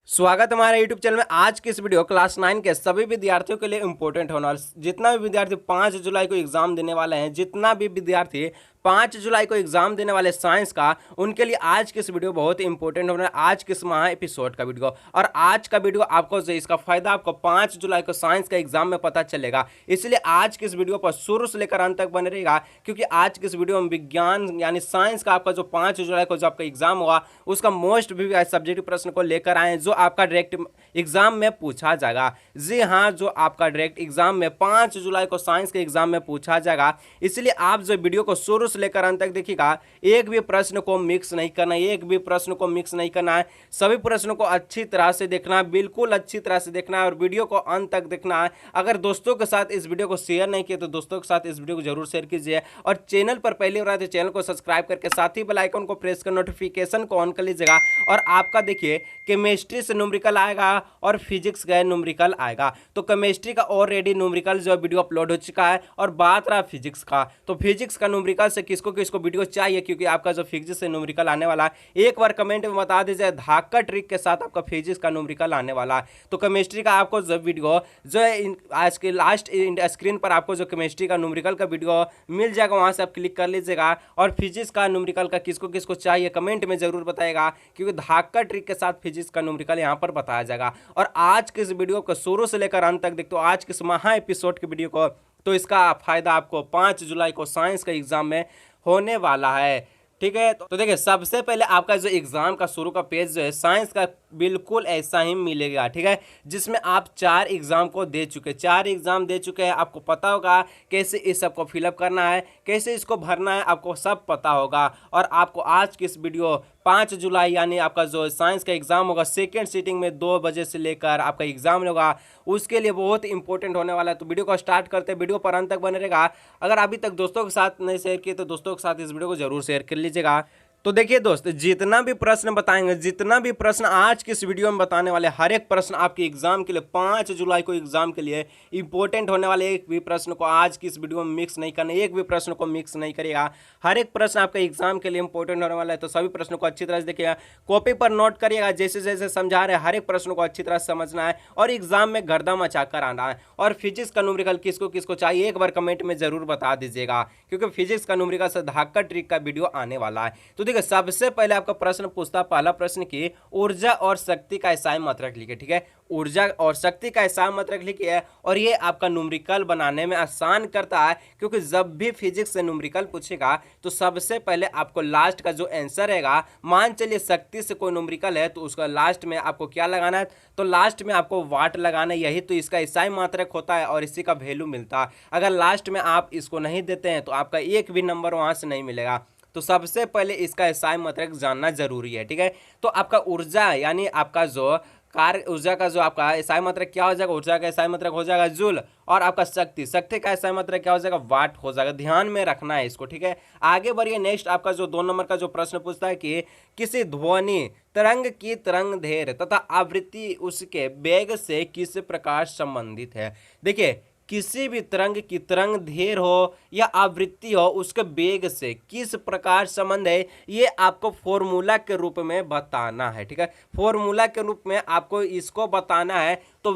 स्वागत है हमारे YouTube चैनल में। आज की इस वीडियो क्लास 9 के सभी विद्यार्थियों के लिए इंपॉर्टेंट होने वाला। जितना भी विद्यार्थी 5 जुलाई को एग्जाम देने वाले हैं, जितना भी विद्यार्थी 5 जुलाई को एग्जाम देने वाले साइंस का, उनके लिए आज की इस वीडियो बहुत इंपॉर्टेंट होने वाला है। आज के इस महा एपिसोड का वीडियो और आज का वीडियो आपको जो इसका फायदा आपको 5 जुलाई को साइंस का एग्जाम में पता चलेगा। इसलिए आज की इस वीडियो पर शुरू से लेकर अंत तक बने रहेगा, क्योंकि आज की इस वीडियो में विज्ञान यानी साइंस का आपका जो 5 जुलाई को जो आपका एग्जाम हुआ उसका मोस्ट भी सब्जेक्टिव प्रश्न को लेकर आए, जो आपका डायरेक्ट एग्जाम में पूछा जाएगा। जी हाँ, जो आपका डायरेक्ट एग्जाम में 5 जुलाई को साइंस के एग्जाम में पूछा जाएगा। इसलिए आप जो वीडियो को शुरू से लेकर अंत तक देखिएगा, एक भी प्रश्न को मिक्स नहीं करना है, एक भी प्रश्न को मिक्स नहीं करना है। सभी प्रश्नों को अच्छी तरह से देखना है, बिल्कुल अच्छी तरह से देखना है और वीडियो को अंत तक देखना है। अगर दोस्तों के साथ इस वीडियो को शेयर नहीं किए तो दोस्तों के साथ इस वीडियो को जरूर शेयर कीजिए और चैनल पर पहली बार आए तो चैनल को सब्सक्राइब करके साथ ही बेल आइकन को प्रेस कर नोटिफिकेशन को ऑन कर लीजिएगा। और आपका देखिए केमिस्ट्री से न्यूमेरिकल आएगा और फिजिक्स का न्यूमेरिकल आएगा। तो केमिस्ट्री का ऑलरेडी न्यूमेरिकल जो वीडियो अपलोड हो चुका है और बात रहा फिजिक्स का, तो फिजिक्स का न्यूमेरिकल से किसको किसको वीडियो चाहिए, क्योंकि आपका जो फिजिक्स से न्यूमेरिकल आने वाला है एक बार कमेंट में बता दीजिए, धाका ट्रिक के साथ आपका फिजिक्स का न्यूमेरिकल आने वाला है। तो केमिस्ट्री का आपको जो वीडियो जो है आज के लास्ट स्क्रीन पर आपको जो केमिस्ट्री का न्यूमेरिकल का वीडियो मिल जाएगा, वहां से आप क्लिक कर लीजिएगा। और फिजिक्स का न्यूमेरिकल का किसको किसको चाहिए कमेंट में जरूर बताएगा, क्योंकि धाका ट्रिक के साथ फिजिक्स का न्यूमेरिकल यहां पर बताया जाएगा। और आज के इस वीडियो को शुरू से लेकर अंत तक देखते हो, आज के इस महा एपिसोड के वीडियो को, तो इसका फायदा आपको 5 जुलाई को साइंस का एग्जाम में होने वाला है। ठीक है, तो देखिए सबसे पहले आपका जो एग्जाम का शुरू का पेज जो है साइंस का बिल्कुल ऐसा ही मिलेगा। ठीक है, जिसमें आप 4 एग्जाम को दे चुके, 4 एग्जाम दे चुके हैं। आपको पता होगा कैसे इस सब को फिलअप करना है, कैसे इसको भरना है, आपको सब पता होगा। और आपको आज की इस वीडियो 5 जुलाई यानी आपका जो साइंस का एग्जाम होगा सेकेंड सीटिंग में 2 बजे से लेकर आपका एग्जाम होगा, उसके लिए बहुत इंपॉर्टेंट होने वाला है। तो वीडियो को स्टार्ट करते हैं, वीडियो पर अंत तक बने रहेगा। अगर अभी तक दोस्तों के साथ नहीं शेयर किए तो दोस्तों के साथ इस वीडियो को जरूर शेयर कर लीजिएगा। तो देखिए दोस्त, जितना भी प्रश्न बताएंगे, जितना भी प्रश्न आज की इस वीडियो में बताने वाले, हर एक प्रश्न आपके एग्जाम के लिए 5 जुलाई को एग्जाम के लिए इंपॉर्टेंट होने वाले। एक भी प्रश्न को आज की इस वीडियो में मिक्स नहीं करना, एक भी प्रश्न को मिक्स नहीं करिएगा। हर एक प्रश्न आपका एग्जाम के लिए इंपॉर्टेंट होने वाला है। तो सभी प्रश्नों को अच्छी तरह से देखिएगा, कॉपी पर नोट करिएगा, जैसे जैसे समझा रहे हैं हर एक प्रश्न को अच्छी तरह से समझना है और एग्जाम में गर्दा मचा कर आना है। और फिजिक्स का न्यूमेरिकल किसको किसको चाहिए एक बार कमेंट में जरूर बता दीजिएगा, क्योंकि फिजिक्स का न्यूमेरिकल से धाका ट्रिक का वीडियो आने वाला है। तो देखिए सबसे पहले आपका प्रश्न पूछता, पहला प्रश्न की ऊर्जा और शक्ति का एसआई मात्रक लिखिए। ठीक है, ऊर्जा और शक्ति का एसआई मात्रक लिखिए। और ये आपका न्यूमेरिकल बनाने में आसान करता है, क्योंकि जब भी फिजिक्स से न्यूमेरिकल पूछेगा तो सबसे पहले आपको लास्ट का जो आंसर रहेगा, मान चलिए शक्ति से कोई न्यूमेरिकल है तो उसका लास्ट में आपको क्या लगाना है, तो लास्ट में आपको वाट लगाना है। यही तो इसका एसआई मात्रक होता है और इसी का वैल्यू मिलता है। अगर लास्ट में आप इसको नहीं देते हैं तो आपका एक भी नंबर वहां से नहीं मिलेगा। तो सबसे पहले इसका एसआई मात्रक जानना जरूरी है। ठीक है, तो आपका ऊर्जा यानी आपका जो कार्य ऊर्जा का जो आपका एसआई मात्रक क्या हो जाएगा, ऊर्जा का एसआई मात्रक हो जाएगा जूल। और आपका शक्ति, शक्ति का एसआई मात्रक क्या हो जाएगा, वाट हो जाएगा। ध्यान में रखना है इसको। ठीक है, आगे बढ़िए। नेक्स्ट आपका जो 2 नंबर का जो प्रश्न पूछता है कि किसी ध्वनि तरंग की तरंग दैर्ध्य तथा आवृत्ति उसके वेग से किस प्रकार संबंधित है। देखिए किसी भी तरंग की तरंग दैर्ध्य हो या आवृत्ति हो, उसके वेग से किस प्रकार संबंध है, ये आपको फॉर्मूला के रूप में बताना है। ठीक है, फॉर्मूला के रूप में आपको इसको बताना है। तो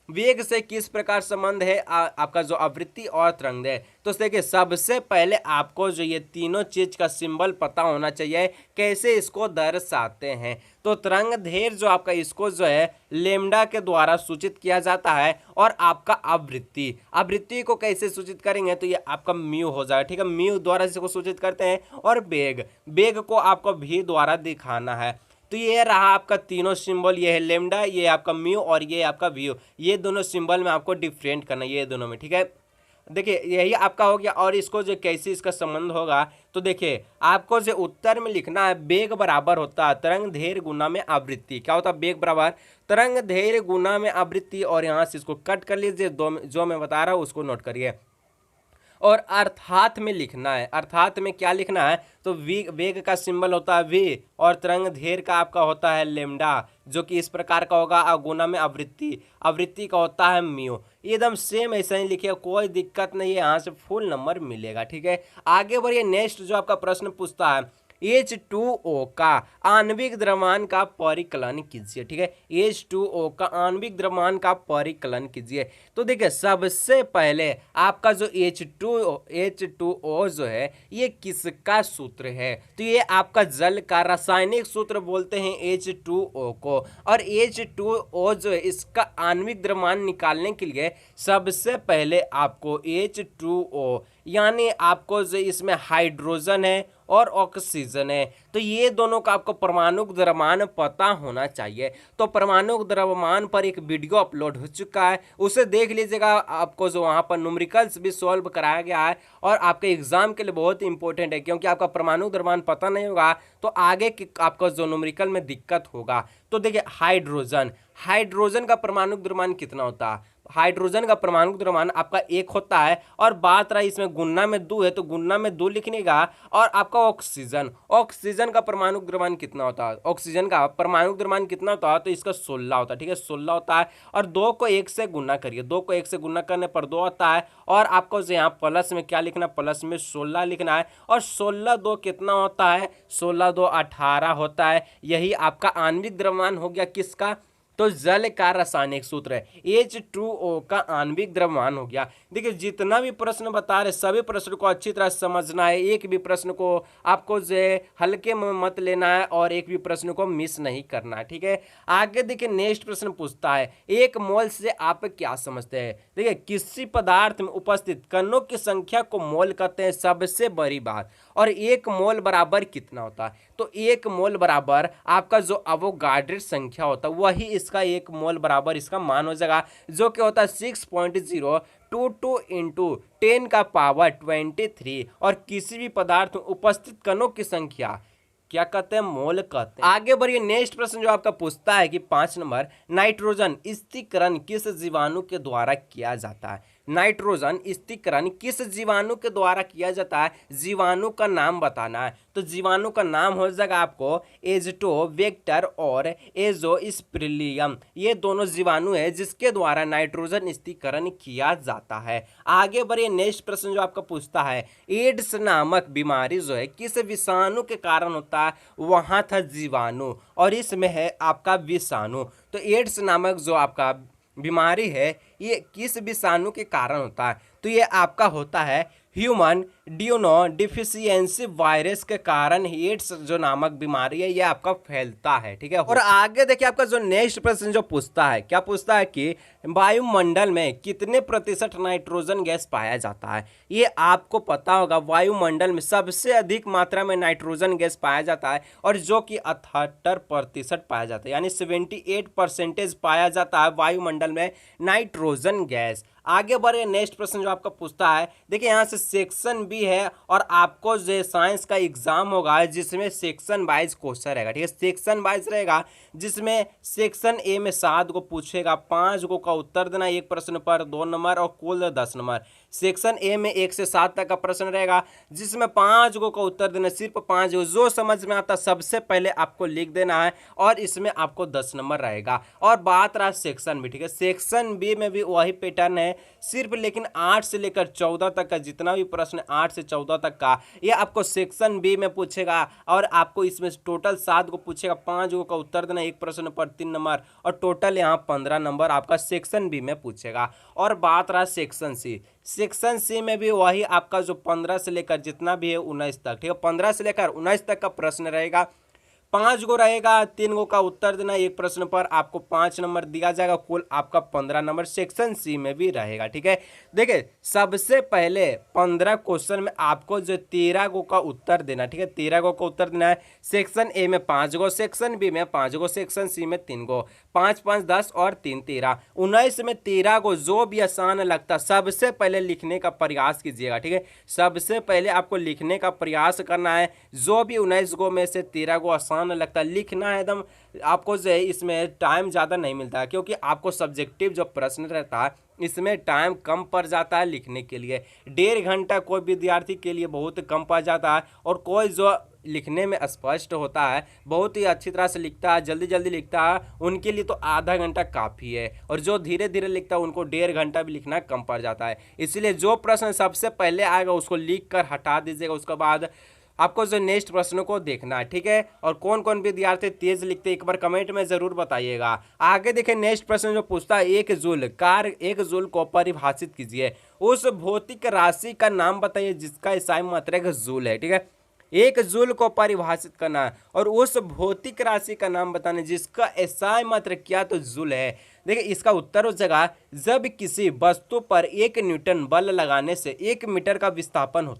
वेग से किस प्रकार संबंध है आपका जो आवृत्ति और तरंग है। तो देखिए सबसे पहले आपको जो ये तीनों चीज का सिंबल पता होना चाहिए, कैसे इसको दर्शाते हैं। तो तरंग दैर्ध्य जो आपका इसको जो है लेमडा के द्वारा सूचित किया जाता है। और आपका आवृत्ति को कैसे सूचित करेंगे, तो ये आपका म्यू हो जाएगा। ठीक है, म्यू द्वारा इसको सूचित करते हैं। और वेग को आपको भी द्वारा दिखाना है। तो ये रहा आपका तीनों सिंबल, ये है लेमडा, ये आपका म्यू और ये आपका व्यू। ये दोनों सिंबल में आपको डिफरेंट करना है, ये दोनों में। ठीक है, देखिए यही आपका हो गया। और इसको जो कैसे इसका संबंध होगा, तो देखिए आपको जो उत्तर में लिखना है, वेग बराबर होता है तरंग दैर्ध्य गुना में आवृत्ति। क्या होता है, वेग बराबर तरंग दैर्ध्य गुना में आवृत्ति। और यहाँ से इसको कट कर लीजिए, जो मैं बता रहा हूँ उसको नोट करिए। और अर्थात में लिखना है, अर्थात में क्या लिखना है, तो वेग का सिंबल होता है वी और तरंग दैर्ध्य का आपका होता है लेमडा, जो कि इस प्रकार का होगा। और गुना में आवृत्ति का होता है म्यू। एकदम सेम ऐसा ही लिखिए, कोई दिक्कत नहीं है, यहाँ से फुल नंबर मिलेगा। ठीक है, आगे बढ़िए। नेक्स्ट जो आपका प्रश्न पूछता है H2O का आणविक द्रव्यमान का परिकलन कीजिए। ठीक है, H2O का आणविक द्रव्यमान का परिकलन कीजिए। तो देखिए सबसे पहले आपका जो H2O जो है ये किसका सूत्र है, तो ये आपका जल का रासायनिक सूत्र बोलते हैं H2O को। और H2O जो है इसका आणविक द्रव्यमान निकालने के लिए सबसे पहले आपको H2O यानी आपको जो इसमें हाइड्रोजन है और ऑक्सीजन है, तो ये दोनों का आपको परमाणु द्रव्यमान पता होना चाहिए। तो परमाणु द्रव्यमान पर एक वीडियो अपलोड हो चुका है, उसे देख लीजिएगा। आपको जो वहाँ पर न्यूमेरिकल्स भी सॉल्व कराया गया है और आपके एग्जाम के लिए बहुत इंपॉर्टेंट है, क्योंकि आपका परमाणु द्रव्यमान पता नहीं होगा तो आगे की आपको जो न्यूमेरिकल में दिक्कत होगा। तो देखिए हाइड्रोजन का परमाणु द्रव्यमान कितना होता है, हाइड्रोजन का परमाणु द्रव्यमान आपका 1 होता है। और बात रही इसमें गुना में 2 है तो गुना में 2 लिखने का। और आपका ऑक्सीजन का परमाणु द्रव्यमान कितना होता है, ऑक्सीजन का परमाणु द्रव्यमान कितना होता है, तो इसका 16 होता है। ठीक है, 16 होता है। और 2 को 1 से गुना करिए, 2 को 1 से गुना करने पर 2 आता है। और आपको यहाँ प्लस में क्या लिखना, प्लस में 16 लिखना है। और 16 2 कितना होता है, 16 2 18 होता है। यही आपका आणविक द्रव्यमान हो गया किसका, तो जल का रासायनिक सूत्र है H2O का आणविक द्रव्यमान हो गया। देखिए जितना भी प्रश्न बता रहे सभी प्रश्न को अच्छी तरह समझना है, एक भी प्रश्न को आपको जो है हल्के में मत लेना है और एक भी प्रश्न को मिस नहीं करना है। ठीक है, आगे देखिए नेक्स्ट प्रश्न पूछता है 1 मोल से आप क्या समझते हैं। देखिए किसी पदार्थ में उपस्थित कणों की संख्या को मोल कहते हैं, सबसे बड़ी बात। और 1 मोल बराबर कितना होता है, तो 1 मोल बराबर आपका जो अवोगाड्रो संख्या होता है वही इसका 1 मोल बराबर इसका मान हो जाएगा, जो कि होता है 6.022 इंटू 10 का पावर 23। और किसी भी पदार्थ में उपस्थित कणों की संख्या क्या कहते हैं, मोल कहते हैं। आगे बढ़िए नेक्स्ट प्रश्न जो आपका पूछता है कि 5 नंबर नाइट्रोजन स्थिरीकरण किस जीवाणु के द्वारा किया जाता है। नाइट्रोजन स्थिरीकरण किस जीवाणु के द्वारा किया जाता है, जीवाणु का नाम बताना है। तो जीवाणु का नाम हो जाएगा आपको एजोवेक्टर और एजोस्पिरिलियम, ये दोनों जीवाणु है जिसके द्वारा नाइट्रोजन स्थिरीकरण किया जाता है। आगे बढ़िए नेक्स्ट प्रश्न जो आपका पूछता है एड्स नामक बीमारी जो है किस विषाणु के कारण होता है, वहां था जीवाणु और इसमें है आपका विषाणु। तो एड्स नामक जो आपका बीमारी है ये किस विषाणु के कारण होता है, तो ये आपका होता है ह्यूमन डिफिशियंसी वायरस के कारण एड्स जो नामक बीमारी है ये आपका फैलता है। ठीक है, और आगे देखिए आपका जो नेक्स्ट प्रश्न जो पूछता है, क्या पूछता है कि वायुमंडल में कितने प्रतिशत नाइट्रोजन गैस पाया जाता है। ये आपको पता होगा वायुमंडल में सबसे अधिक मात्रा में नाइट्रोजन गैस पाया जाता है और जो कि 78% पाया जाता है, यानी 78% पाया जाता है वायुमंडल में नाइट्रोजन गैस। आगे बढ़े नेक्स्ट प्रश्न जो आपका पूछता है, देखिए यहाँ से सेक्शन बी है और आपको जो साइंस का एग्जाम होगा जिसमें सेक्शन वाइज क्वेश्चन रहेगा। ठीक है, सेक्शन वाइज रहेगा जिसमें सेक्शन ए में 7 को पूछेगा, 5 को का उत्तर देना एक प्रश्न पर 2 नंबर और कुल 10 नंबर। सेक्शन ए में 1 से 7 तक का प्रश्न रहेगा जिसमें 5 को का उत्तर देना, सिर्फ 5 जो समझ में आता सबसे पहले आपको लिख देना है और इसमें आपको 10 नंबर रहेगा। और बात रहा सेक्शन बी, ठीक है, सेक्शन बी में भी वही पैटर्न है सिर्फ, लेकिन 8 से लेकर 14 तक का जितना भी प्रश्न 8 से 14 तक का ये आपको सेक्शन बी में पूछेगा और आपको इसमें टोटल 7 को पूछेगा, 5 को का उत्तर देना एक प्रश्न पर 3 नंबर और टोटल यहाँ 15 नंबर आपका सेक्शन बी में पूछेगा। और बात रहा सेक्शन सी, सेक्शन सी में भी वही आपका जो 15 से लेकर जितना भी है 19 तक, ठीक है, 15 से लेकर 19 तक का प्रश्न रहेगा। 5 गो रहेगा, 3 गो का उत्तर देना एक प्रश्न पर आपको 5 नंबर दिया जाएगा, कुल आपका 15 नंबर सेक्शन सी में भी रहेगा। ठीक है, देखिए सबसे पहले 15 क्वेश्चन में आपको जो 13 गो का उत्तर देना, ठीक है, 13 गो का उत्तर देना है। सेक्शन ए में 5 गो, सेक्शन बी में 5 गो, सेक्शन सी में 3 गो, 5 5 10 और 3 13, 19 में 13 गो। जो भी आसान लगता सबसे पहले लिखने का प्रयास कीजिएगा। ठीक है, सबसे पहले आपको लिखने का प्रयास करना है, जो भी 19 गो में से 13 गो आसान लगता है लिखना है एकदम। आपको जो है इसमें टाइम ज़्यादा नहीं मिलता है क्योंकि आपको सब्जेक्टिव जो प्रश्न रहता है इसमें टाइम कम पड़ जाता है लिखने के लिए। 1.5 घंटा कोई विद्यार्थी के लिए बहुत कम पड़ जाता है और कोई जो लिखने में स्पष्ट होता है बहुत ही अच्छी तरह से लिखता है, जल्दी जल्दी लिखता है, उनके लिए तो आधा घंटा काफ़ी है। और जो धीरे धीरे लिखता है उनको 1.5 घंटा भी लिखना कम पड़ जाता है। इसलिए जो प्रश्न सबसे पहले आएगा उसको लिख कर हटा दीजिएगा, उसके बाद आपको जो नेक्स्ट प्रश्नों को देखना है, ठीक है। और कौन कौन विद्यार्थी तेज लिखते एक बार कमेंट में जरूर बताइएगा। आगे देखिए नेक्स्ट प्रश्न जो पूछता है, एक जूल को परिभाषित कीजिए। उस भौतिक राशि का नाम बताइए जिसका ईसाई मात्रक जूल है, ठीक है। एक जूल को परिभाषित करना है और उस भौतिक राशि का नाम बताना जिसका एसआई मात्रक क्या तो जूल है। देखिए इसका उत्तर हो जाएगा, जब किसी वस्तु पर 1 न्यूटन बल लगाने से 1 मीटर का विस्थापन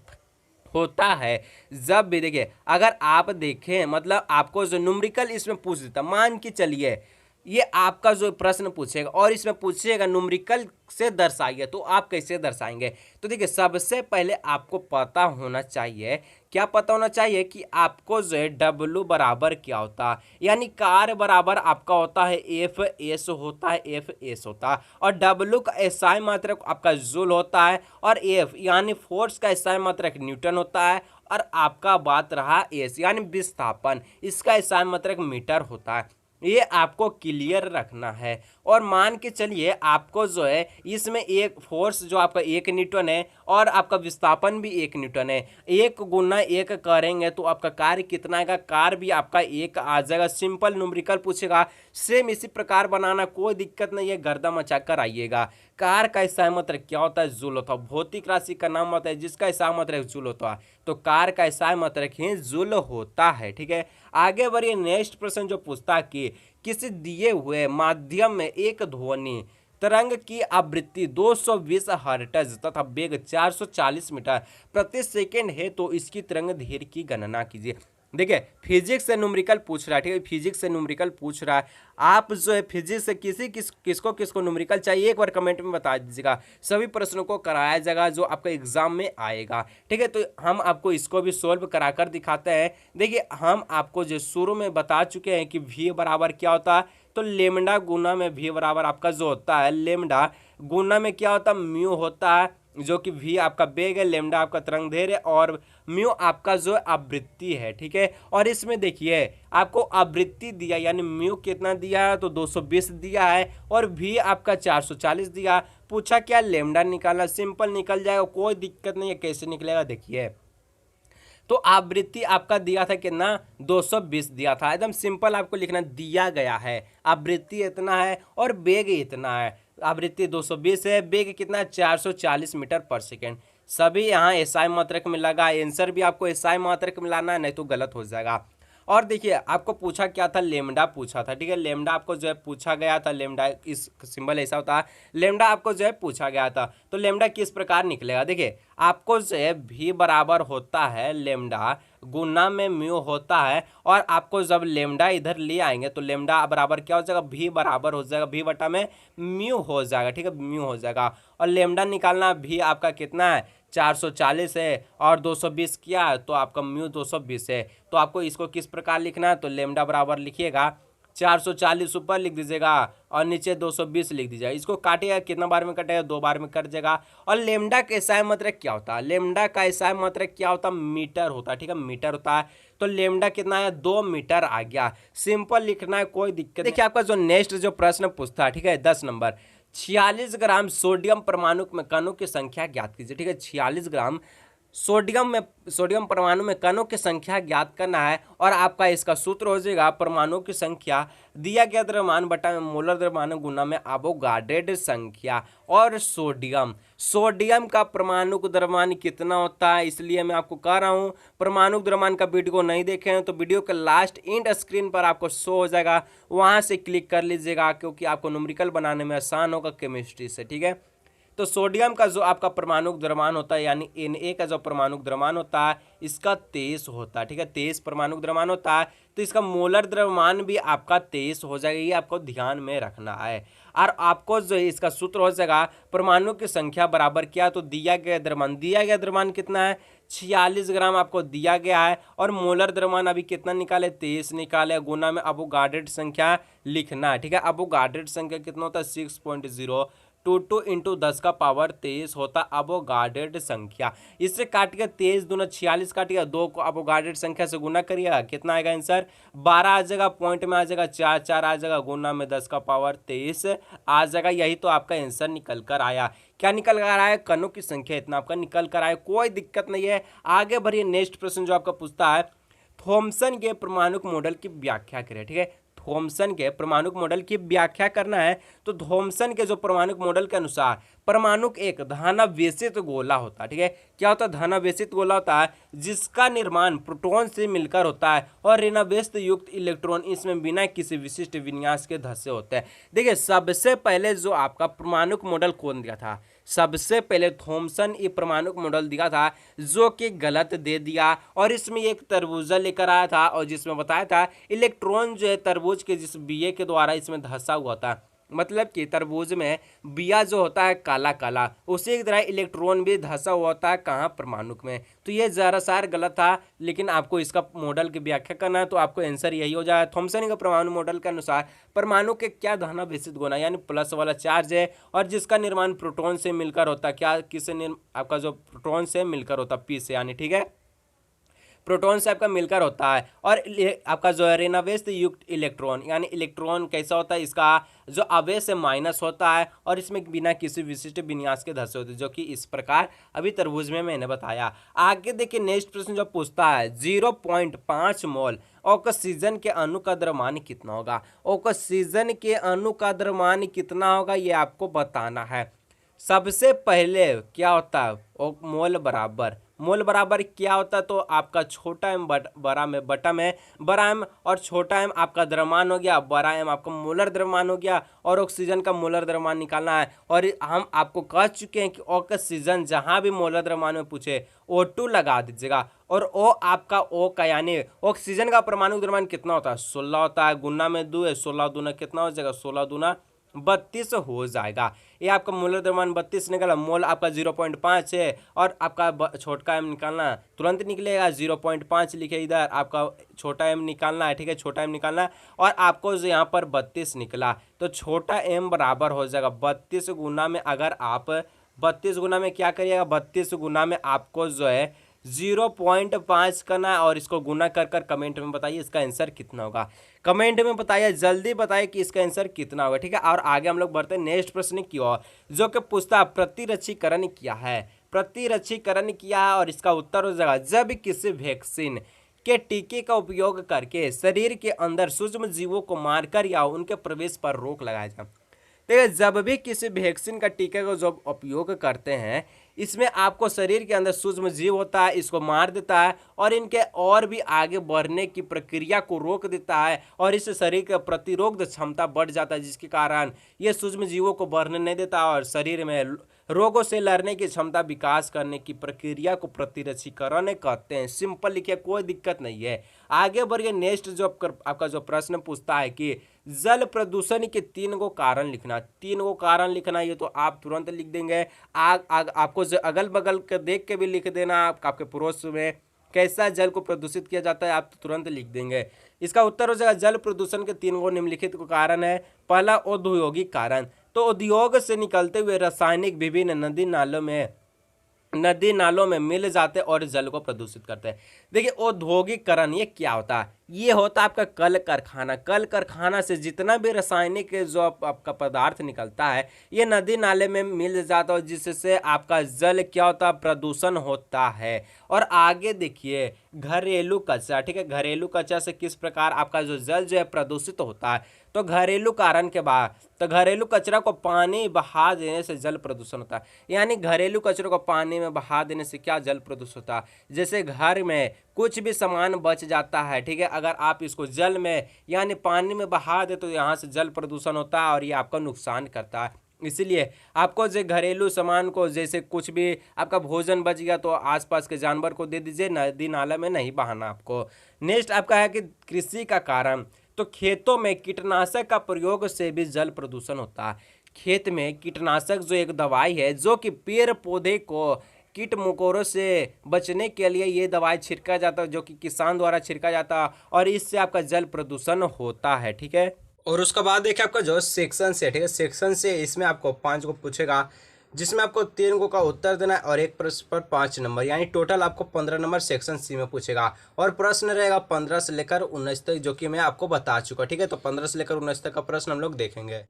होता है। जब भी देखिए अगर आप देखें मतलब आपको जो न्यूमेरिकल इसमें पूछ देता, मान के चलिए ये आपका जो प्रश्न पूछेगा और इसमें पूछेगा न्यूमेरिकल से दर्शाइए, तो आप कैसे दर्शाएंगे। तो देखिए सबसे पहले आपको पता होना चाहिए, क्या पता होना चाहिए कि आपको जो है डब्लू बराबर क्या होता है, यानी कार बराबर आपका होता है एफ एस होता है, एफ एस होता है। और डब्लू का एसआई मात्रक आपका जूल होता है और एफ यानी फोर्स का एसआई मात्रक न्यूटन होता है। और आपका बात रहा एस यानी विस्थापन, इसका एसआई मात्रक मीटर होता है। ये आपको क्लियर रखना है। और मान के चलिए आपको जो है इसमें एक फोर्स जो आपका 1 न्यूटन है और आपका विस्थापन भी 1 न्यूटन है, 1 गुना 1 करेंगे तो आपका कार्य कितना आएगा, कार भी आपका 1 आ जाएगा। सिंपल न्यूमेरिकल पूछेगा, सेम इसी प्रकार बनाना, कोई दिक्कत नहीं है, गर्दा मचा कर आइएगा। कार का एसआई मात्रक क्या होता है, जूल होता है। भौतिक राशि का नाम होता है जिसका एसआई मात्रक जूल होता है, तो कार का एसआई मात्रक ही जूल होता है, ठीक है। आगे बढ़िए नेक्स्ट प्रश्न जो पूछता है कि किसी दिए हुए माध्यम में एक ध्वनि तरंग की आवृत्ति 220 हर्ट्ज तथा वेग 440 मीटर प्रति सेकंड है, तो इसकी तरंग दैर्घ्य की गणना कीजिए। देखिए फिजिक्स से न्यूमेरिकल पूछ रहा है, ठीक है, फिजिक्स से न्यूमेरिकल पूछ रहा है। आप जो है फिजिक्स से किसको न्यूमेरिकल चाहिए एक बार कमेंट में बता दीजिएगा, सभी प्रश्नों को कराया जाएगा जो आपका एग्जाम में आएगा, ठीक है। तो हम आपको इसको भी सोल्व कराकर दिखाते हैं। देखिए हम आपको जो शुरू में बता चुके हैं कि v बराबर क्या होता है, तो लेमडा गुना में v बराबर आपका जो होता है लेमडा गुना में क्या होता है म्यू होता है, जो कि v आपका वेग है, लेमडा आपका तरंग दैर्घ्य और म्यू आपका जो आवृत्ति है, ठीक है। और इसमें देखिए आपको आवृत्ति दिया यानी म्यू कितना दिया है, तो 220 दिया है और v आपका 440 दिया। पूछा क्या लेमडा निकालना, सिंपल निकल जाएगा, कोई दिक्कत नहीं है। कैसे निकलेगा देखिए, तो आवृत्ति आपका दिया था कितना 220 दिया था, एकदम सिंपल आपको लिखना दिया गया है आवृत्ति इतना है और वेग इतना है। आवृत्ति 220 है, वेग कितना 440 मीटर पर सेकेंड। सभी यहाँ एसआई मात्रक में लगा, आंसर भी आपको एसआई मात्रक में लाना है, नहीं तो गलत हो जाएगा। और देखिए आपको पूछा क्या था, लेमडा पूछा था, ठीक है। लेमडा आपको जो है पूछा गया था, लेमडा इस सिंबल ऐसा होता है, लेमडा आपको जो है पूछा गया था। तो लेमडा किस प्रकार निकलेगा, देखिए आपको जो है v बराबर होता है लेमडा गुना में म्यू होता है, और आपको जब लेमडा इधर ले आएंगे तो लेमडा बराबर क्या हो जाएगा, v बराबर हो जाएगा v बटा में म्यू हो जाएगा, ठीक है, म्यू हो जाएगा। और लेमडा निकालना, v आपका कितना है 440 है और 220 किया है, तो आपका म्यू 220 है। तो आपको इसको किस प्रकार लिखना है, तो लेमडा बराबर लिखिएगा 440 ऊपर लिख दीजिएगा और नीचे 220 लिख दीजिएगा। इसको काटिएगा, कितना बार में कटेगा, 2 बार में कट जाएगा। और लेमडा का एसआई मात्रक क्या होता है, लेमडा का एसआई मात्रक क्या होता है, मीटर होता है, ठीक है, मीटर होता है। तो लेमडा कितना है 2 मीटर आ गया, सिंपल लिखना है, कोई दिक्कत। देखिए आपका जो नेक्स्ट जो प्रश्न पूछता है, ठीक है, 10 नंबर 46 ग्राम सोडियम परमाणु में कणों की संख्या ज्ञात कीजिए, ठीक है। 46 ग्राम सोडियम परमाणु में कणों की संख्या ज्ञात करना है और आपका इसका सूत्र हो जाएगा परमाणु की संख्या दिया गया द्रव्यमान बटा में मोलर द्रव्यमान गुना में एवोगाड्रो संख्या। और सोडियम का परमाणु द्रव्यमान कितना होता है, इसलिए मैं आपको कह रहा हूं परमाणु द्रव्यमान का वीडियो नहीं देखे हैं तो वीडियो के लास्ट एंड स्क्रीन पर आपको शो हो जाएगा, वहां से क्लिक कर लीजिएगा, क्योंकि आपको न्यूमेरिकल बनाने में आसान होगा केमिस्ट्री से, ठीक है। तो सोडियम का जो आपका परमाणु द्रव्यमान होता है यानी Na का जो परमाणु द्रव्यमान होता है इसका 23 होता है, ठीक है, 23 परमाणु द्रव्यमान होता है। तो इसका मोलर द्रव्यमान भी आपका 23 हो जाएगा, ये आपको ध्यान में रखना है। और आपको जो इसका सूत्र हो जाएगा परमाणु की संख्या बराबर क्या, तो दिया गया द्रव्यमान कितना है 46 ग्राम आपको दिया गया है, और मोलर द्रव्यमान अभी कितना निकाले 23 निकाले, गुना में एवोगाड्रो संख्या लिखना है, ठीक है। एवोगाड्रो संख्या कितना होता है 6.02 22 इंटू 10 का पावर 23 होता अवोगाड्रो संख्या। इससे काट के 23 दूना 46 काटिएगा, 2 को अवोगाड्रो संख्या से गुना करिएगा, कितना आएगा आंसर 12 आ जाएगा, पॉइंट में आ जाएगा 4 4 आ जाएगा, गुना में 10 का पावर 23 आ जाएगा। यही तो आपका आंसर निकल कर आया। क्या निकल कर आया? कणों की संख्या इतना आपका निकल कर आया, कोई दिक्कत नहीं है। आगे बढ़िए, नेक्स्ट प्रश्न जो आपका पूछता है, थॉमसन के परमाणु मॉडल की व्याख्या करें। ठीक है, थॉमसन के परमाणु मॉडल की व्याख्या करना है। तो थॉमसन के जो परमाणु मॉडल के अनुसार परमाणु एक धनावेशित गोला होता है। ठीक है, क्या होता है? धनावेशित गोला होता है जिसका निर्माण प्रोटॉन से मिलकर होता है और ऋणावेश युक्त इलेक्ट्रॉन इसमें बिना किसी विशिष्ट विन्यास के धसे होते हैं। देखिए, सबसे पहले जो आपका परमाणु मॉडल कौन दिया था? सबसे पहले थॉमसन ये परमाणु मॉडल दिया था, जो कि गलत दे दिया, और इसमें एक तरबूजा लेकर आया था और जिसमें बताया था इलेक्ट्रॉन जो है तरबूज के जिस बिये के द्वारा इसमें धंसा हुआ था। मतलब कि तरबूज में बिया जो होता है काला काला, उसी की तरह इलेक्ट्रॉन भी धंसा हुआ होता है कहाँ? परमाणु में। तो ये जरा सार गलत था, लेकिन आपको इसका मॉडल की व्याख्या करना है तो आपको आंसर यही हो जाएगा। थॉमसन के परमाणु मॉडल के अनुसार परमाणु के क्या धनावेशित गुण है, यानी प्लस वाला चार्ज है, और जिसका निर्माण प्रोटॉन से मिलकर होता है। क्या किससे? आपका जो प्रोटॉन से मिलकर होता है, पी से, यानी ठीक है, प्रोटॉन से आपका मिलकर होता है। और आपका जो है ऋणावेश युक्त इलेक्ट्रॉन, यानी इलेक्ट्रॉन कैसा होता है? इसका जो आवेश है माइनस होता है और इसमें बिना किसी विशिष्ट विन्यास के धसे होते हैं, जो कि इस प्रकार अभी तरबूज में मैंने बताया। आगे देखिए, नेक्स्ट प्रश्न जो पूछता है, 0.5 मोल ऑक्सीजन के अणु का द्रव्यमान कितना होगा? ऑक्सीजन के अणु का द्रव्यमान कितना होगा ये आपको बताना है। सबसे पहले क्या होता है? मोल बराबर क्या होता है? तो आपका छोटा एम बड़ा में बटा में बड़ा एम, और छोटा एम आपका द्रव्यमान हो गया, बड़ा एम आपका मोलर द्रव्यमान हो गया, और ऑक्सीजन का मोलर द्रव्यमान निकालना है। और हम आपको कह चुके हैं कि ऑक्सीजन जहां भी मोलर द्रव्यमान में पूछे O2 लगा दीजिएगा, और ओ आपका ओ का यानी ऑक्सीजन का परमाणु द्रव्यमान कितना होता है? 16 होता है, गुना में 2 है, 16 दूना कितना हो जाएगा? 16 दूना 32 हो जाएगा। ये आपका मोलर द्रव्यमान 32 निकला। मोल आपका 0.5 है, और आपका छोटा एम निकालना तुरंत निकलेगा, 0.5 लिखे इधर, आपका छोटा एम निकालना है। ठीक है, छोटा एम निकालना है, और आपको जो यहाँ पर 32 निकला, तो छोटा एम बराबर हो जाएगा 32 गुना में। अगर आप 32 गुना में क्या करिएगा? 32 गुना में आपको जो है 0.5 करना है, और इसको गुना कर कर कमेंट में बताइए इसका आंसर कितना होगा। कमेंट में बताइए, जल्दी बताइए कि इसका आंसर कितना होगा। ठीक है, और आगे हम लोग बढ़ते हैं नेक्स्ट प्रश्न की ओर, जो कि पूछता है प्रतिरक्षीकरण क्या है? प्रतिरक्षीकरण क्या है, और इसका उत्तर हो जाएगा, जब किसी वैक्सीन के टीके का उपयोग करके शरीर के अंदर सूक्ष्म जीवों को मारकर या उनके प्रवेश पर रोक लगाया जाए। देखिए, जब भी किसी वैक्सीन का टीके का जो उपयोग करते हैं, इसमें आपको शरीर के अंदर सूक्ष्म जीव होता है, इसको मार देता है, और इनके और भी आगे बढ़ने की प्रक्रिया को रोक देता है, और इससे शरीर का प्रतिरोध क्षमता बढ़ जाता है, जिसके कारण ये सूक्ष्म जीवों को बढ़ने नहीं देता, और शरीर में रोगों से लड़ने की क्षमता विकास करने की प्रक्रिया को प्रतिरक्षीकरण कहते हैं। सिंपल लिखिए, कोई दिक्कत नहीं है। आगे बढ़िए, नेक्स्ट जो आपका जो प्रश्न पूछता है कि जल प्रदूषण के 3 गो कारण लिखना। 3 गो कारण लिखना, ये तो आप तुरंत लिख देंगे। आपको अगल बगल के देख के भी लिख देना, आपके पड़ोस में कैसा जल को प्रदूषित किया जाता है आप तुरंत लिख देंगे। इसका उत्तर हो जाएगा, जल प्रदूषण के 3 गो निम्नलिखित कारण है। पहला, औद्योगिक कारण, तो उद्योग से निकलते हुए रासायनिक विभिन्न नदी नालों में मिल जाते और जल को प्रदूषित करते हैं। देखिए, औद्योगिकरण ये क्या होता है? ये होता है आपका कल कारखाना से जितना भी रासायनिक जो आपका पदार्थ निकलता है, ये नदी नाले में मिल जाता है, जिससे आपका जल क्या होता है? प्रदूषण होता है। और आगे देखिए, घरेलू कचरा। ठीक है, घरेलू कचरा से किस प्रकार आपका जो जल जो है प्रदूषित होता है? तो घरेलू कारण के बाद, तो घरेलू कचरा को पानी बहा देने से जल प्रदूषण होता है। यानी घरेलू कचरे को पानी में बहा देने से क्या जल प्रदूषण होता है? जैसे घर में कुछ भी सामान बच जाता है, ठीक है, अगर आप इसको जल में यानी पानी में बहा दे तो यहाँ से जल प्रदूषण होता है, और ये आपका नुकसान करता है। इसलिए आपको जो घरेलू सामान को, जैसे कुछ भी आपका भोजन बच गया तो आसपास के जानवर को दे दीजिए, नदी नाला में नहीं बहाना आपको। नेक्स्ट आपका है कि कृषि का कारण, तो खेतों में कीटनाशक का प्रयोग से भी जल प्रदूषण होता है। खेत में कीटनाशक जो एक दवाई है, जो कि पेड़ पौधे को कीट मकोड़ों से बचने के लिए ये दवाई छिड़का जाता है, जो कि किसान द्वारा छिड़का जाता है, और इससे आपका जल प्रदूषण होता है। ठीक है, और उसके बाद देखिए आपका जो सेक्शन से, ठीक है, सेक्शन से इसमें आपको 5 को पूछेगा, जिसमें आपको 3 को का उत्तर देना है और एक प्रश्न पर 5 नंबर, यानी टोटल आपको 15 नंबर सेक्शन सी में पूछेगा। और प्रश्न रहेगा 15 से लेकर 19 तक, जो कि मैं आपको बता चुका, ठीक है। तो 15 से लेकर 19 तक का प्रश्न हम लोग देखेंगे।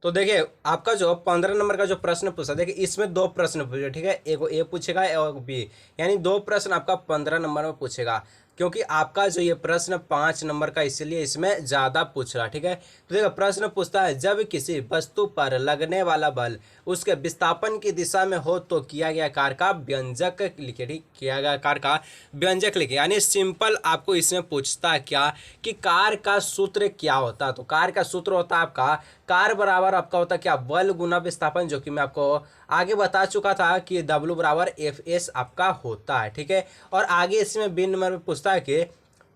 तो देखिए आपका जो 15 नंबर का जो प्रश्न पूछा, देखिए इसमें 2 प्रश्न पूछे, ठीक है, एक ए पूछेगा और बी, यानी 2 प्रश्न आपका 15 नंबर में पूछेगा, क्योंकि आपका जो ये प्रश्न 5 नंबर का, इसलिए इसमें ज़्यादा पूछ रहा, ठीक है। तो देखो प्रश्न पूछता है, जब किसी वस्तु पर लगने वाला बल उसके विस्थापन की दिशा में हो तो किया गया कार्य का व्यंजक लिखे, ठीक, किया गया कार्य का व्यंजक लिखे। यानी सिंपल आपको इसमें पूछता है क्या कि कार्य का सूत्र क्या होता है। तो कार्य का सूत्र होता है आपका, कार्य बराबर आपका होता है क्या, बल गुना विस्थापन, जो कि मैं आपको आगे बता चुका था कि W बराबर FS आपका होता है, ठीक है। और आगे इसमें बी नंबर में पूछता है कि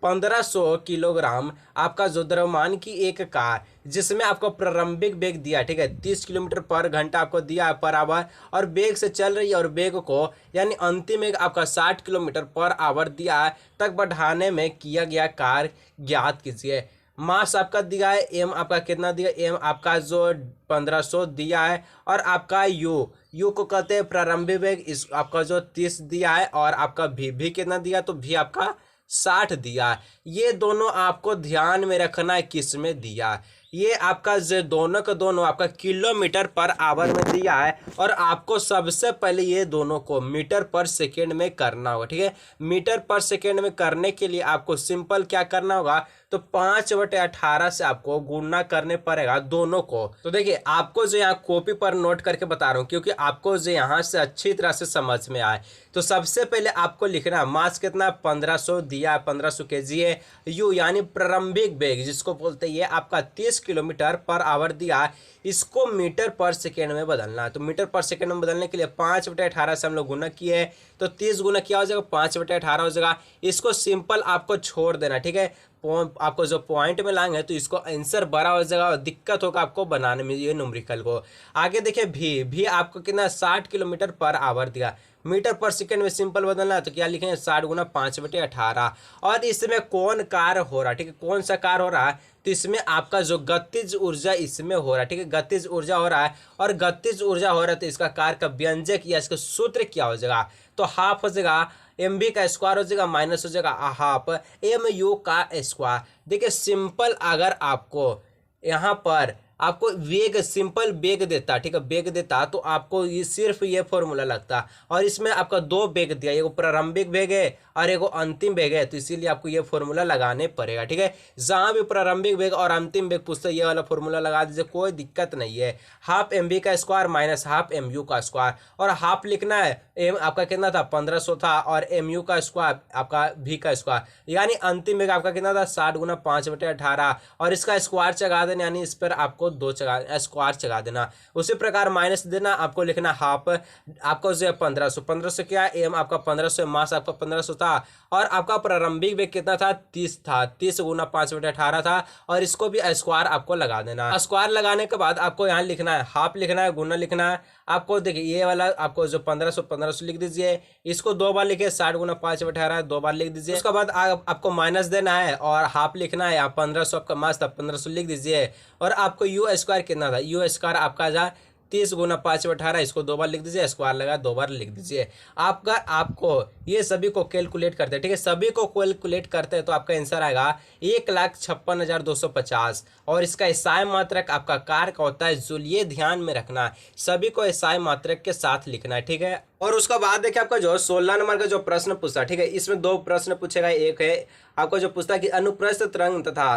1500 किलोग्राम आपका जो द्रव्यमान की एक कार, जिसमें आपको प्रारंभिक वेग दिया, ठीक है, 30 किलोमीटर पर घंटा आपको दिया है पर आवर, और वेग से चल रही है, और वेग को यानी अंतिम वेग आपका 60 किलोमीटर पर आवर दिया है, तक बढ़ाने में किया गया कार्य ज्ञात कीजिए। मास आपका दिया है, एम आपका कितना दिया, एम आपका जो 1500 दिया है, और आपका यू को कहते हैं प्रारंभिक वेग, इस आपका जो 30 दिया है, और आपका भी कितना दिया, तो भी आपका 60 दिया है। ये दोनों आपको ध्यान में रखना है किस में दिया है। ये आपका जो दोनों का दोनों आपका किलोमीटर पर आवर में दिया है, और आपको सबसे पहले ये दोनों को मीटर पर सेकेंड में करना होगा, ठीक है। मीटर पर सेकेंड में करने के लिए आपको सिंपल क्या करना होगा, तो 5/18 से आपको गुणा करने पड़ेगा दोनों को। तो देखिए आपको जो यहाँ कॉपी पर नोट करके बता रहा हूँ, क्योंकि आपको जो यहाँ से अच्छी तरह से समझ में आए। तो सबसे पहले आपको लिखना है मास कितना, 1500 दिया, 1500 kg है। यू यानी प्रारंभिक वेग, जिसको बोलते हैं, ये आपका 30 किलोमीटर पर आवर दिया, इसको मीटर पर सेकेंड में बदलना है। तो मीटर पर सेकेंड में बदलने के लिए 5/18 से हम लोग गुना किए, तो 30 गुना क्या हो जाएगा, 5/18 हो जाएगा। इसको सिंपल आपको छोड़ देना, ठीक है। आपको जो पॉइंट में लाएंगे तो इसको आंसर बड़ा हो जाएगा, और दिक्कत होगा आपको बनाने में ये न्यूमेरिकल को। आगे देखिए भी आपको कितना, 60 किलोमीटर पर आवर दिया, मीटर पर सेकेंड में सिंपल बदलना है, तो क्या लिखेंगे, 60 गुना 5/18। और इसमें कौन कार्य हो रहा है, ठीक है, कौन सा कार्य हो रहा है, तो इसमें आपका जो गतिज ऊर्जा इसमें हो रहा है, ठीक है, गतिज ऊर्जा हो रहा है। और गतिज ऊर्जा हो रहा है तो इसका कार्य का व्यंजक या इसका सूत्र क्या हो जाएगा, तो हाफ हो जाएगा MV का स्क्वायर हो जाएगा, माइनस हो जाएगा हाफ MU का स्क्वायर। देखिए सिंपल अगर आपको यहाँ पर आपको वेग, सिंपल वेग देता, ठीक है, वेग देता, तो आपको ये सिर्फ ये फॉर्मूला लगता। और इसमें आपका 2 वेग दिया, एगो प्रारंभिक वेग है और एगो अंतिम वेग है, तो इसीलिए आपको ये फॉर्मूला लगाने पड़ेगा, ठीक है। जहाँ भी प्रारंभिक वेग और अंतिम वेग पूछते ये वाला फॉर्मूला लगा दीजिए, कोई दिक्कत नहीं है। हाफ MV का स्क्वायर माइनस हाफ MU का स्क्वायर, और हाफ लिखना है, एम आपका कितना था, 1500 था, और MU का स्क्वायर आपका V का स्क्वायर, यानी अंतिम वेग आपका कितना था, 60 गुना 5/18, और इसका स्क्वायर चगा देना, यानी इस पर आपको 2 स्क्वायर चगा देना। उसी प्रकार माइनस देना, आपको लिखना हाफ, आपको जो है 1500 क्या, एम आपका 1500, मास आपका 1500 था, और आपका प्रारंभिक वेग कितना था, 30 था, 30 गुना 5/18 था, और इसको भी स्क्वायर आपको लगा देना। स्क्वायर लगाने के बाद आपको यहाँ लिखना है, हाफ लिखना है, गुना लिखना है। आपको देखिए ये वाला आपको जो 1500 लिख दीजिए, इसको 2 बार लिखिए, 60 गुना 5/18 2 बार लिख दीजिए। उसके बाद आपको माइनस देना है और हाफ लिखना है। आप 1500 आपका मास था, 1500 लिख दीजिए। और आपको यू स्क्वायर कितना था, यू स्क्वायर आपका जा 30 गुना 5/18, इसको 2 बार लिख दीजिए, स्क्वायर लगा 2 बार लिख दीजिए। आपका आपको ये सभी को कैलकुलेट करते हैं, ठीक है, सभी को कैलकुलेट करते हैं तो आपका आंसर आएगा 1,56,250। और इसका एसआई मात्रक आपका कार्य का होता है जूल, ये ध्यान में रखना, सभी को एसआई मात्रक के साथ लिखना है, ठीक है। और उसका बाद देखिए आपका जो 16 नंबर का जो प्रश्न पूछा, ठीक है, इसमें 2 प्रश्न पूछेगा। एक है आपको जो पूछता है कि अनुप्रस्थ तरंग तथा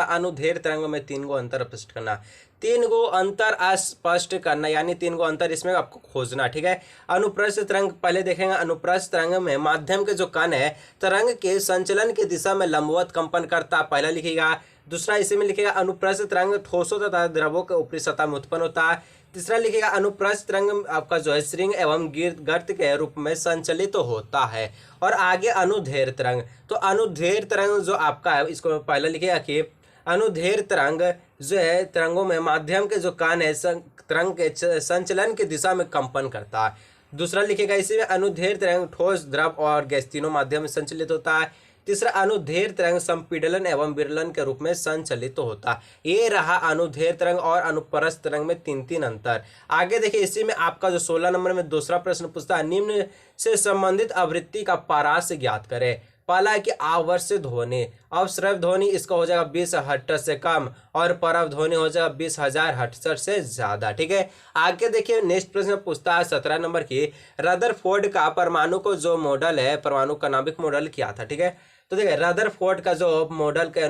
अनुदैर्घ्य तरंग में 3 गो अंतर स्पष्ट करना, 3 गो अंतर स्पष्ट करना, यानी 3 गो अंतर इसमें आपको खोजना, ठीक है। अनुप्रस्थ तरंग पहले देखेंगे। अनुप्रस्थ तरंग में माध्यम के जो कण है तरंग के संचलन की दिशा में लंबवत कंपन करता, पहला लिखेगा। दूसरा इसी में लिखेगा अनुप्रस्थ तरंग ठोसों तथा द्रवों के ऊपरी सतह में उत्पन्न होता है। तीसरा लिखेगा अनुप्रस्थ तरंग आपका जो है श्रृंग एवं गर्त के रूप में संचलित तो होता है। और आगे अनुदैर्घ्य तरंग, तो अनुदैर्घ्य तरंग जो आपका है, इसको पहले लिखेगा कि अनुदैर्घ्य तरंग जो है तरंगों में माध्यम के जो कण है तरंग के संचलन की दिशा में कंपन करता है। दूसरा लिखेगा इसी में अनुदैर्घ्य तरंग ठोस, द्रव और गैस तीनों माध्यम में संचलित होता है। तीसरा, अनुदैर्ध्य तरंग संपीड़न एवं विरलन के रूप में संचलित होता। ये रहा अनुदैर्ध्य तरंग और अनुप्रस्थ तरंग में तीन तीन अंतर। आगे देखिए, इसी में आपका जो 16 नंबर में दूसरा प्रश्न पूछता है, निम्न से संबंधित आवृत्ति का पाराश ज्ञात करें। पहला है कि आवर्त ध्वनि, अवश्रव्य ध्वनि इसका हो जाएगा 20 हर्ट्ज से कम और परव ध्वनि हो जाएगा 20,000 हर्ट्ज से ज्यादा। ठीक है, आगे देखिए नेक्स्ट प्रश्न पूछता है 17 नंबर की, रदरफोर्ड का परमाणु को जो मॉडल है, परमाणु का नाभिक मॉडल क्या था। ठीक है, तो देखिए रदरफोर्ड का जो मॉडल के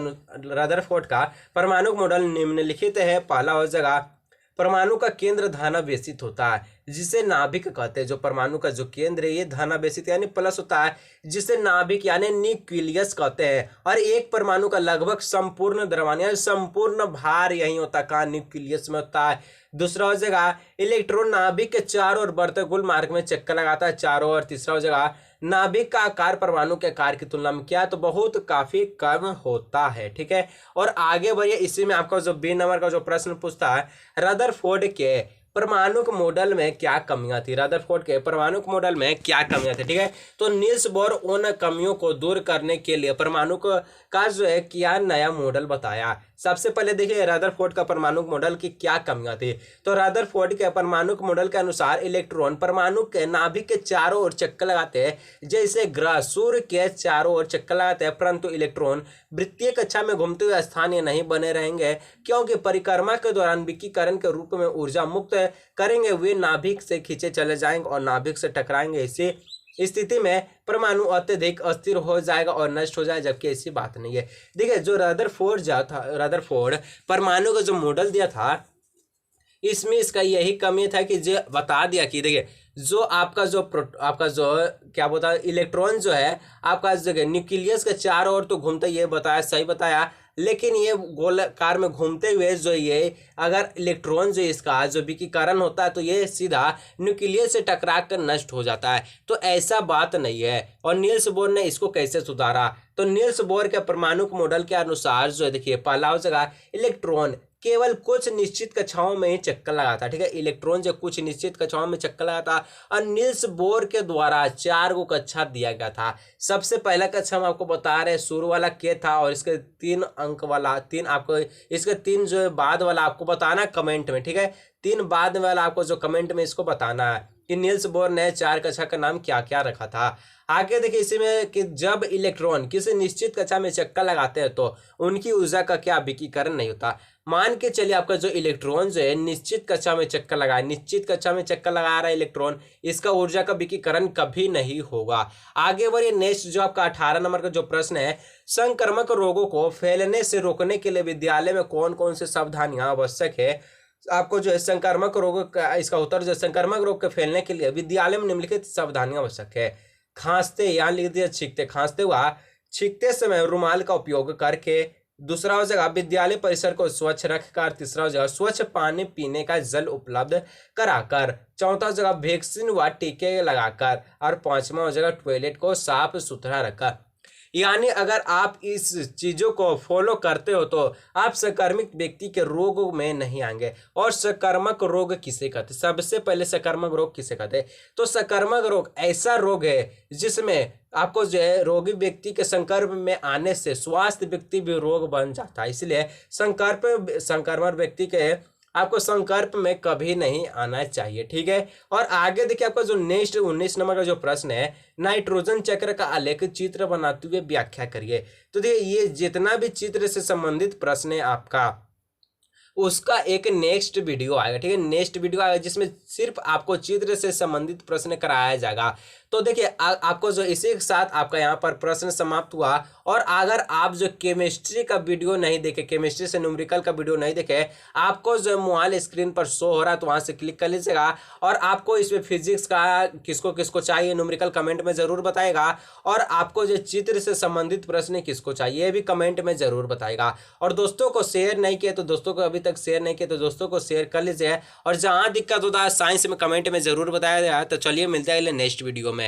रदरफोर्ड का परमाणु मॉडल निम्नलिखित है। पहला हो जाएगा, परमाणु का केंद्र धनावेशित होता है जिसे नाभिक कहते हैं। जो परमाणु का जो केंद्र है ये धनावेशित यानी प्लस होता है, जिसे नाभिक यानी न्यूक्लियस कहते हैं। और एक परमाणु का लगभग संपूर्ण द्रव्यमान यानी संपूर्ण भार यही होता है, कहाँ, न्यूक्लियस में होता है। दूसरा हो जाएगा, इलेक्ट्रॉन नाभिक के चारों ओर बढ़ते गोल मार्ग में चक्कर लगाता है चारों ओर। तीसरा हो जाएगा, नाभिक का आकार परमाणु के आकार की तुलना में क्या, तो बहुत काफी कम होता है। ठीक है, और आगे बढ़िए, इसी में आपका जो बी नंबर का जो प्रश्न पूछता है, रदरफोर्ड के परमाणु मॉडल में क्या कमियां थी। रदरफोर्ड के परमाणु मॉडल में क्या कमियां थी। ठीक है, तो नील्स बोर उन कमियों को दूर करने के लिए परमाणु का जो है क्या नया मॉडल बताया। सबसे पहले देखिए रदरफोर्ड का परमाणु मॉडल की क्या कमियां थी। तो रदरफोर्ड के परमाणु मॉडल के अनुसार इलेक्ट्रॉन परमाणु के नाभिक के चारों ओर चक्कर लगाते हैं जैसे ग्रह सूर्य के चारों ओर चक्कर लगाते हैं, परंतु इलेक्ट्रॉन वृत्तीय कक्षा में घूमते हुए स्थानीय नहीं बने रहेंगे, क्योंकि परिक्रमा के दौरान विकिरण के रूप में ऊर्जा मुक्त करेंगे, वे नाभिक से खींचे चले जाएंगे और नाभिक से टकराएंगे। इसी स्थिति में परमाणु अत्यधिक अस्थिर हो जाएगा और नष्ट हो जाएगा, जबकि ऐसी बात नहीं है। देखिए जो रदरफोर्ड परमाणु का जो मॉडल दिया था, इसमें इसका यही कमी था कि जो बता दिया कि देखिए जो आपका जो क्या बोलता है, इलेक्ट्रॉन जो है आपका जगह न्यूक्लियस के चारों ओर तो घूमते, ये बताया, सही बताया, लेकिन ये गोलाकार में घूमते हुए जो ये अगर इलेक्ट्रॉन जो इसका जो विकिरण होता है तो ये सीधा न्यूक्लियस से टकरा कर नष्ट हो जाता है। तो ऐसा बात नहीं है। और नील्स बोर ने इसको कैसे सुधारा, तो नील्स बोर के परमाणु मॉडल के अनुसार जो है देखिए, पहला हो जाएगा, इलेक्ट्रॉन केवल कुछ निश्चित कक्षाओं में ही चक्कर लगाता। ठीक है, इलेक्ट्रॉन जो कुछ निश्चित कक्षाओं में चक्कर लगाता और नील्स बोर के द्वारा 4 को कक्षा दिया गया था। सबसे पहला कक्षा हम आपको बता रहे शुरू वाला के था, और इसके 3 अंक वाला 3 आपको, इसके 3 जो बाद वाला आपको बताना कमेंट में। ठीक है, 3 बाद वाला आपको जो कमेंट में इसको बताना है कि नील्स बोर ने 4 कक्षा का नाम क्या क्या रखा था। आगे देखिए इसी में कि जब इलेक्ट्रॉन किसी निश्चित कक्षा में चक्कर लगाते हैं तो उनकी ऊर्जा का क्या विकिरण नहीं होता। मान के चलिए आपका जो इलेक्ट्रॉन जो है निश्चित कक्षा में चक्कर लगाए, निश्चित कक्षा में चक्कर लगा रहा है इलेक्ट्रॉन, इसका ऊर्जा का विकिरण कभी नहीं होगा। आगे बढ़िए, नेक्स्ट जो आपका 18 नंबर का जो प्रश्न है, संक्रामक रोगों को फैलने से रोकने के लिए विद्यालय में कौन कौन से सावधानियां आवश्यक है। आपको जो है संक्रामक रोग का इसका उत्तर जो संक्रामक रोग के फैलने के लिए विद्यालय में निम्नलिखित सावधानियां आवश्यक है। खांसते, यहाँ लिख दिया छींकते, खांसते हुआ छींकते समय रुमाल का उपयोग करके। दूसरा हो जाएगा विद्यालय परिसर को स्वच्छ रखकर। तीसरा हो जाएगा स्वच्छ पानी पीने का जल उपलब्ध कराकर। चौथा हो जाएगा वैक्सीन व टीके लगाकर। और पांचवा हो जाएगा टॉयलेट को साफ सुथरा रखकर। यानी अगर आप इस चीज़ों को फॉलो करते हो तो आप संक्रमित व्यक्ति के रोग में नहीं आएंगे। और संक्रामक रोग किसे कहते हैं, सबसे पहले संक्रामक रोग किसे कहते हैं, तो संक्रामक रोग ऐसा रोग है जिसमें आपको जो है रोगी व्यक्ति के संपर्क में आने से स्वास्थ्य व्यक्ति भी रोग बन जाता है। इसलिए संक्रमण व्यक्ति के आपको संपर्क में कभी नहीं आना चाहिए। ठीक है, और आगे देखिए आपका जो नेक्स्ट 19 नंबर का जो प्रश्न है, नाइट्रोजन चक्र का आलेख चित्र बनाते हुए व्याख्या करिए। तो देखिए ये जितना भी चित्र से संबंधित प्रश्न है आपका, उसका एक नेक्स्ट वीडियो आएगा। ठीक है, नेक्स्ट वीडियो आएगा जिसमें सिर्फ आपको चित्र से संबंधित प्रश्न कराया जाएगा। तो देखिए आपको जो इसी के साथ आपका यहाँ पर प्रश्न समाप्त हुआ। और अगर आप जो केमिस्ट्री का वीडियो नहीं देखे, केमिस्ट्री से न्यूमेरिकल का वीडियो नहीं देखे, आपको जो मोबाइल स्क्रीन पर शो हो रहा है तो वहाँ से क्लिक कर लीजिएगा। और आपको इसमें फिजिक्स का किसको किसको चाहिए न्यूमेरिकल कमेंट में जरूर बताएगा। और आपको जो चित्र से संबंधित प्रश्न किसको चाहिए ये भी कमेंट में जरूर बताएगा। और दोस्तों को शेयर नहीं किए तो दोस्तों को अभी तक शेयर नहीं किए तो दोस्तों को शेयर कर लीजिए। और जहाँ दिक्कत होता है साइंस में कमेंट में जरूर बताया जाए। तो चलिए मिलते हैं अगले नेक्स्ट वीडियो में।